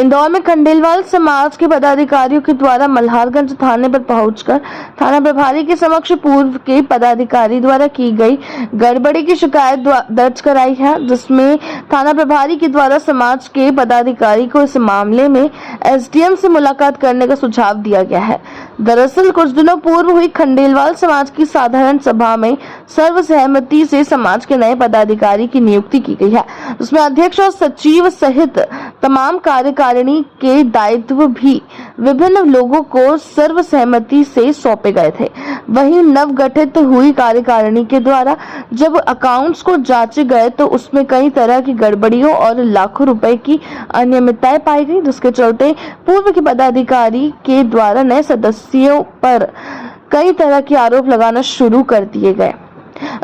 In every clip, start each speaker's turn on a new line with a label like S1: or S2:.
S1: इंदौर में खंडेलवाल समाज के पदाधिकारियों के द्वारा मल्हारगंज थाने पर पहुंचकर थाना प्रभारी के समक्ष पूर्व के पदाधिकारी द्वारा की गई गड़बड़ी की शिकायत दर्ज कराई है, जिसमें थाना प्रभारी के द्वारा समाज के पदाधिकारी को इस मामले में एसडीएम से मुलाकात करने का सुझाव दिया गया है। दरअसल कुछ दिनों पूर्व हुई खंडेलवाल समाज की साधारण सभा में सर्वसहमति से समाज के नए पदाधिकारी की नियुक्ति की गई है, जिसमें अध्यक्ष और सचिव सहित तमाम कार्यकारिणी के दायित्व भी विभिन्न लोगों को सर्वसहमति से सौंपे गए थे। वहीं नवगठित हुई कार्यकारिणी के द्वारा जब अकाउंट्स को जांचे गए तो उसमें कई तरह की गड़बड़ियों और लाखों रुपए की अनियमितताएं पाई गई, जिसके चलते पूर्व के पदाधिकारी के द्वारा नए सदस्यों पर कई तरह के आरोप लगाना शुरू कर दिए गए।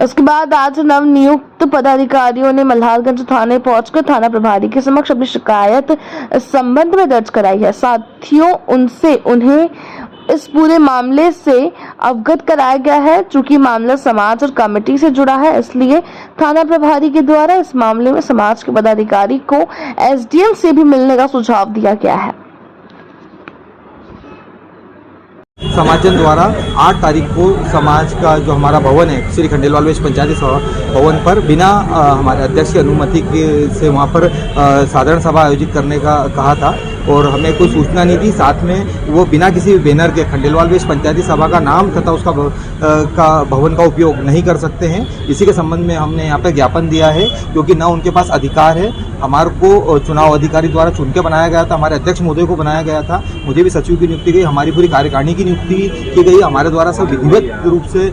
S1: उसके बाद आज नवनियुक्त पदाधिकारियों ने मल्हारगंज थाने पहुंचकर थाना प्रभारी के समक्ष अपनी शिकायत इस संबंध में दर्ज कराई है। साथियों उनसे उन्हें इस पूरे मामले से अवगत कराया गया है। चूंकि मामला समाज और कमेटी से जुड़ा है, इसलिए थाना प्रभारी के द्वारा इस मामले में समाज के पदाधिकारी को एसडीएम से भी मिलने का सुझाव दिया गया है।
S2: समाजजन द्वारा 8 तारीख को समाज का जो हमारा भवन है श्री खंडेलवाल वेश पंचायती सभा भवन पर बिना हमारे अध्यक्ष की अनुमति से वहाँ पर साधारण सभा आयोजित करने का कहा था और हमें कोई सूचना नहीं थी। साथ में वो बिना किसी बैनर के खंडेलवाल वेश पंचायती सभा का नाम तथा उसका भवन का उपयोग नहीं कर सकते हैं। इसी के संबंध में हमने यहाँ पर ज्ञापन दिया है, क्योंकि न उनके पास अधिकार है। हमारे को चुनाव अधिकारी द्वारा चुन के बनाया गया था, हमारे अध्यक्ष महोदय को बनाया गया था, मुझे भी सचिव की नियुक्ति गई, हमारी पूरी कार्यकारिणी की नियुक्ति की गई। हमारे द्वारा सब विधिवत रूप से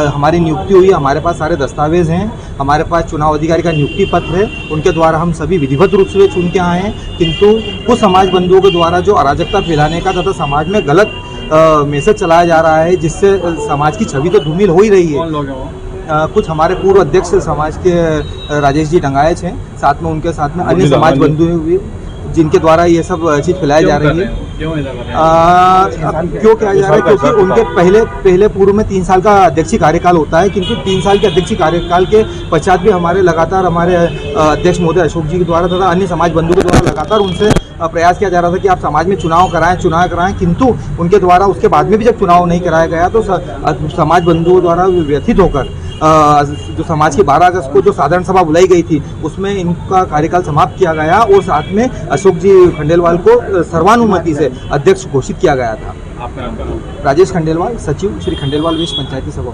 S2: हमारी नियुक्ति हुई। हमारे पास सारे दस्तावेज हैं, हमारे पास चुनाव अधिकारी का नियुक्ति पत्र है, उनके द्वारा हम सभी विधिवत रूप से चुन के आए हैं। किंतु कुछ समाज बंधुओं के द्वारा जो अराजकता फैलाने का तथा समाज में गलत मैसेज चलाया जा रहा है, जिससे समाज की छवि तो धूमिल हो ही रही है। कुछ हमारे पूर्व अध्यक्ष समाज के राजेश जी डंगायच हैं, साथ में उनके साथ में अन्य समाज बंधु भी, जिनके द्वारा ये सब चीज़ फैलाई जा रही है। क्यों किया जा रहा है? क्योंकि उनके पहले पूर्व में 3 साल का अध्यक्षीय कार्यकाल होता है, किंतु 3 साल के अध्यक्षीय कार्यकाल के पश्चात भी हमारे लगातार हमारे अध्यक्ष महोदय अशोक जी के द्वारा तथा अन्य समाज बंधुओं के द्वारा लगातार उनसे प्रयास किया जा रहा था कि आप समाज में चुनाव कराएं, किंतु उनके द्वारा उसके बाद में भी जब चुनाव नहीं कराया गया तो समाज बंधुओं द्वारा व्यथित होकर जो समाज की 12 अगस्त को जो साधारण सभा बुलाई गई थी उसमें इनका कार्यकाल समाप्त किया गया और साथ में अशोक जी खंडेलवाल को सर्वानुमति से अध्यक्ष घोषित किया गया था। राजेश खंडेलवाल, सचिव श्री खंडेलवाल वेश पंचायती सभा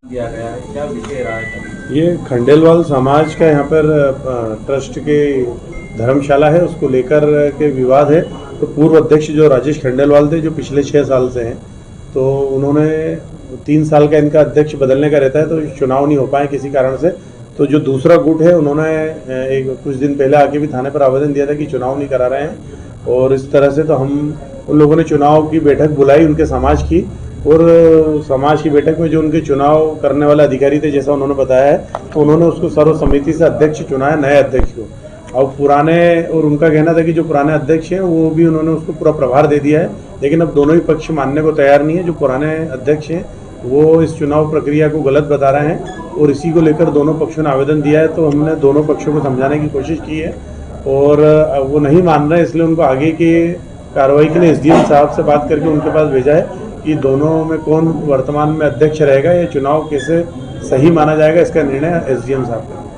S3: दिया गया है, क्या विषय रहा है?
S4: ये खंडेलवाल समाज का यहाँ पर ट्रस्ट के धर्मशाला है, उसको लेकर के विवाद है। तो पूर्व अध्यक्ष जो राजेश खंडेलवाल थे, जो पिछले 6 साल से हैं, तो उन्होंने 3 साल का इनका अध्यक्ष बदलने का रहता है, तो चुनाव नहीं हो पाए किसी कारण से। तो जो दूसरा गुट है, उन्होंने कुछ दिन पहले आके भी थाने पर आवेदन दिया था कि चुनाव नहीं करा रहे हैं, और इस तरह से तो हम उन लोगों ने चुनाव की बैठक बुलाई उनके समाज की, और समाज की बैठक में जो उनके चुनाव करने वाले अधिकारी थे, जैसा उन्होंने बताया है, तो उन्होंने उसको सर्वसम्मति से अध्यक्ष चुना है, नए अध्यक्ष को। अब पुराने, और उनका कहना था कि जो पुराने अध्यक्ष हैं वो भी उन्होंने उसको पूरा प्रभार दे दिया है, लेकिन अब दोनों ही पक्ष मानने को तैयार नहीं है। जो पुराने अध्यक्ष हैं वो इस चुनाव प्रक्रिया को गलत बता रहे हैं, और इसी को लेकर दोनों पक्षों ने आवेदन दिया है। तो हमने दोनों पक्षों को समझाने की कोशिश की है, और वो नहीं मान रहे, इसलिए उनको आगे की कार्रवाई के लिए एसडीएम साहब से बात करके उनके पास भेजा है कि दोनों में कौन वर्तमान में अध्यक्ष रहेगा, या चुनाव कैसे सही माना जाएगा, इसका निर्णय एसडीएम साहब का।